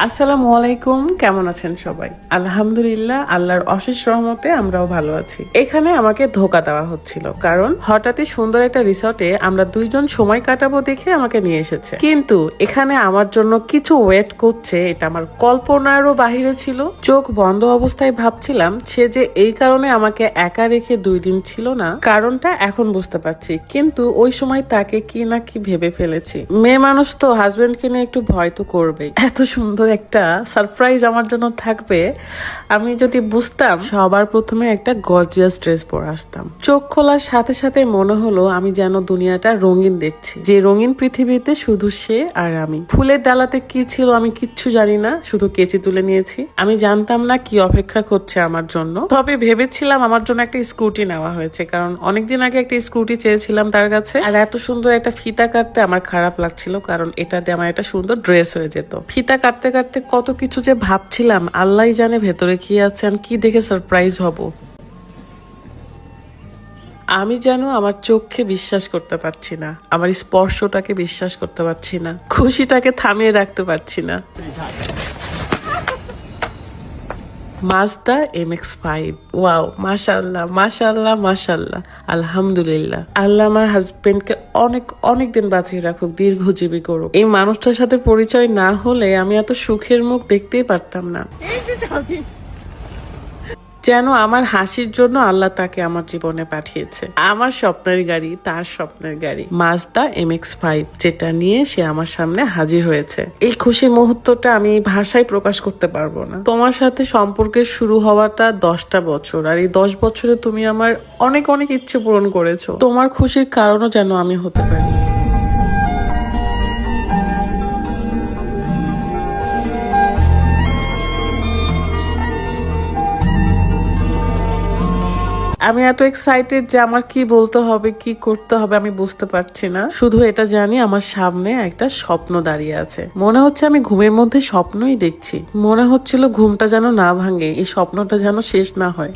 আসসালামু আলাইকুম, কেমন আছেন সবাই? আলহামদুলিল্লাহ, আল্লাহর অশেষ রহমতে আমরাও ভালো আছি। এখানে আমাকে ধোকা দেওয়া হচ্ছিল, কারণ হঠাৎই সুন্দর একটা রিসর্টে আমরা দুইজন সময় কাটাবো দেখে আমাকে নিয়ে এসেছে, কিন্তু এখানে আমার জন্য কিছু ওয়েট করছে, এটা আমার কল্পনারও বাহিরে ছিল। চোখ বন্ধ অবস্থায় ভাবছিলাম সে যে এই কারণে আমাকে একা রেখে 2 দিন ছিল না, কারণটা এখন বুঝতে পারছি। কিন্তু ওই সময় তাকে কি না কি ভেবে ফেলেছি। মেয়ে মানুষ তো হাজবেন্ডকে নিয়ে একটু ভয় তো করবেই। এত সুন্দর একটা সারপ্রাইজ আমার জন্য থাকবে আমি যদি বুঝতাম, সবার প্রথমে একটা গর্জিয়াস ড্রেস পরে আসতাম। চোখ খোলার সাথে সাথে মনে হলো আমি যেন দুনিয়াটা রঙিন দেখছি, যে রঙিন পৃথিবীতে শুধু সে আর আমি। ফুলের ডালাতে কি ছিল আমি কিচ্ছু জানি না, শুধু কেচি তুলে নিয়েছি। আমি জানতাম না কি অপেক্ষা করছে আমার জন্য, তবে ভেবেছিলাম আমার জন্য একটা স্কুটি নেওয়া হয়েছে, কারণ অনেকদিন আগে একটা স্কুটি চেয়েছিলাম তার কাছে। আর এত সুন্দর একটা ফিতা কাটতে আমার খারাপ লাগছিল, কারণ এটা দিয়ে আমার একটা সুন্দর ড্রেস হয়ে যেত। ফিতা কাটতে কাটতে কত কিছু যে ভাবছিলাম, আল্লাহই জানে ভেতরে কি আছে, আমি কি দেখে সারপ্রাইজ হব। আমি যেন আমার চোখকে বিশ্বাস করতে পারছি না, আমার স্পর্শটাকে বিশ্বাস করতে পারছি না, খুশিটাকে থামিয়ে রাখতে পারছি না। মাজদা MX-5, ওয়াও, মাশাআল্লাহ মাশাআল্লাহ মাশাআল্লাহ, আলহামদুলিল্লাহ। আল্লাহ আমার হাজবেন্ডকে অনেক অনেক দিন বাঁচিয়ে রাখুক, দীর্ঘজীবী করুক। এই মানুষটার সাথে পরিচয় না হলে আমি এত সুখের মুখ দেখতেই পারতাম না। যেন আমার হাসির জন্য আল্লাহ তাকে আমার জীবনে পাঠিয়েছে। আমার স্বপ্নের গাড়ি, তার স্বপ্নের গাড়ি, মাজদা MX-5, যেটা নিয়ে সে আমার সামনে হাজির হয়েছে। এই খুশির মুহূর্তটা আমি ভাষায় প্রকাশ করতে পারবো না। তোমার সাথে সম্পর্কের শুরু হওয়াটা 10টা বছর, আর এই 10 বছরে তুমি আমার অনেক অনেক ইচ্ছে পূরণ করেছো। তোমার খুশির কারণও যেন আমি হতে পারি। আমি এত এক্সাইটেড যে আমার কি বলতে হবে, কি করতে হবে আমি বুঝতে পারছি না। শুধু এটা জানি আমার সামনে একটা স্বপ্ন দাঁড়িয়ে আছে। মনে হচ্ছে আমি ঘুমের মধ্যে স্বপ্নই দেখছি। মনে হচ্ছিল ঘুমটা যেন না ভাঙে, এই স্বপ্নটা যেন শেষ না হয়।